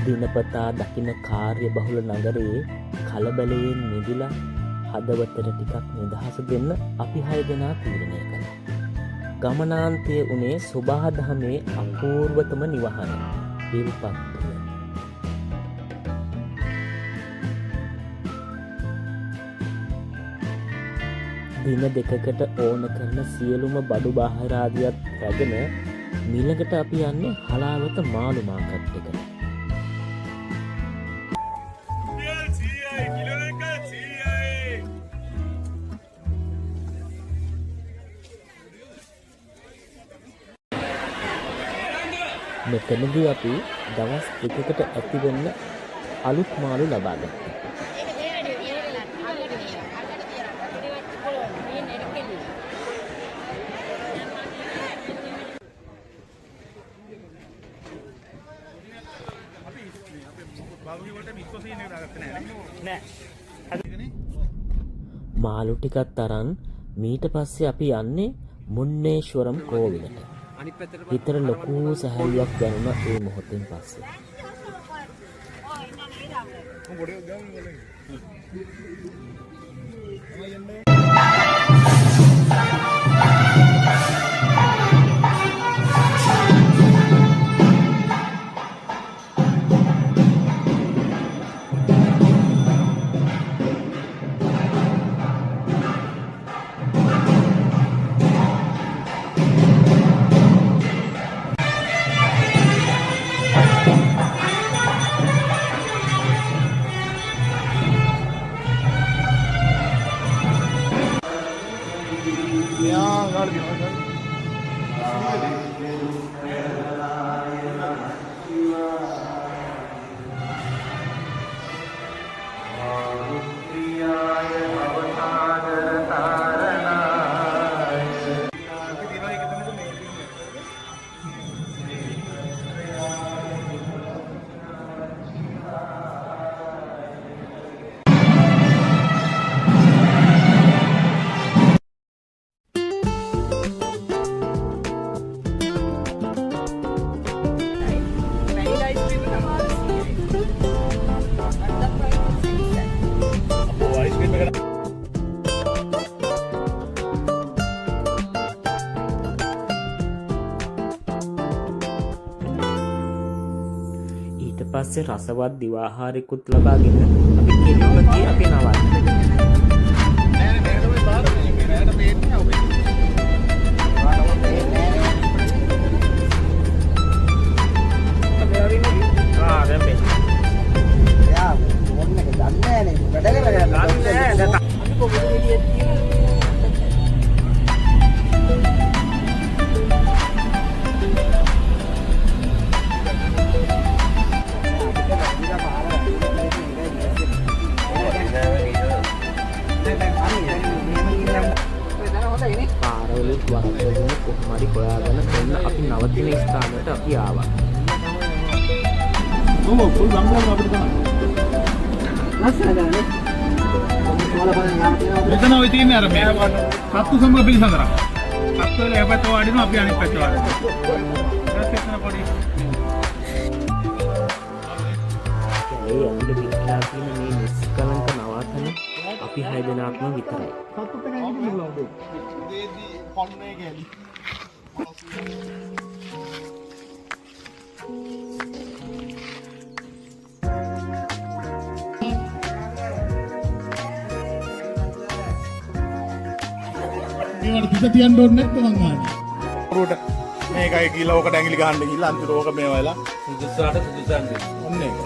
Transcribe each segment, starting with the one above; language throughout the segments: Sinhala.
දිනපතා දකින කාර්ය බහුල නගරයේ කලබලයෙන් මිදිලා හදවතට ටිකක් නිදහස දෙන්න අපි 6 දෙනා තීරණය කළා. ගමනාන්තය උනේ සෝභාදහමේ අපූර්වතම නිවහන විල්පත්තුව. දින දෙකකට ඕන කරන සියලුම බඩු බාහිර ආදියත් රැගෙන මිලකට අපි යන්නේ හලාවත මාළු මාකට් එකට. මෙතනදී අපි දවස් දෙකකට ඇති වෙන්න අලුත් මාළු ලබා ගත්තා. මාළු ටිකත් අරන් මීට පස්සේ අපි යන්නේ මුන්නේශ්වරම් කෝවිලට. හිතට ලොකු සැහැල්ලුවක් දැනුණා ඒ මොහොතෙන් පස්සේ. පස්සේ රසවත් දිවාහාරයකුත් ලබාගෙන අපි කෙලින්ම ගියේ අපේ නවාතැනට. නෑ මේක තමයි බාර මේ නෑට පේන්නේ ඔබේ. දැන් මේ. යා මොන්න එක දන්නේ නෑනේ. වැඩ කරලා දන්නේ නෑ. අපි කොහොමද එළියට තියෙන්නේ? කොහොමරි හොයාගෙන එන්න අපි නවතින ස්ථානයට අපි ආවා. ඔව් පොල් ගම්බෝල අපිට ගන්න. ලස්සනදානේ. මෙතන ඔය තියෙන්නේ අර මේ සත්තු සමග පිළිසඳරක්. සත්තු වල එපැත්ත වඩිනවා අපි අනිත් පැත්ත වඩිනවා. ඊට පොඩි. ඒ අපිට පිටලා තියෙන මේ නිස්කලංක නවාතන අපි 6 දෙනාක්ම විතරයි. සත්තු පෙරේ ඉන්නේ මොකද? දේදී පොන්නේ ගෑලි. මේවට පිට තියන්න ඕනේ නැද්ද මං අහන්නේ. රූට මේකයි කියලා ඕකට ඇඟිලි ගහන්න ගිහලා අන්තිමට ඕක මේ වෙලා සුදුසාට ඔන්න ඒක.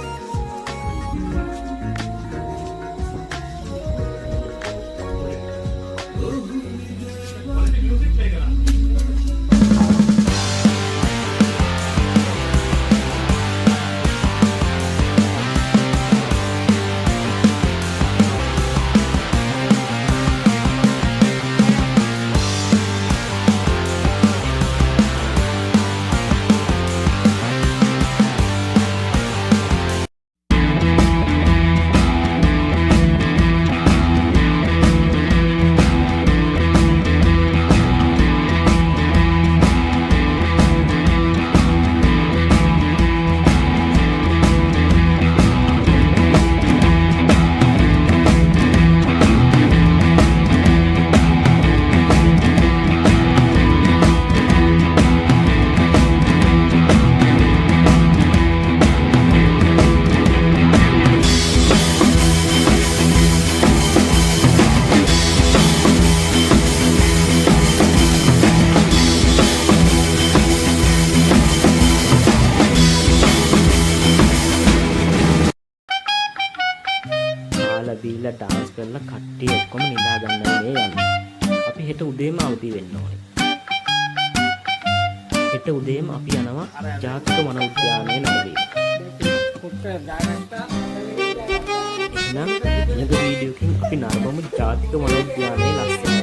නැගිටලා ඩාන්ස් කරලා කට්ටිය ඔක්කොම නිදා ගන්නයි මේ යන්නේ. අපි හෙට උදේම අවදි වෙන්න ඕනේ. හෙට උදේම අපි යනවා ජාතික වන උද්‍යානයේ නැගීම. එහෙනම් ඊළඟ වීඩියෝ එකකින් අපි නරඹමු ජාතික වන උද්‍යානයේ ලස්සන.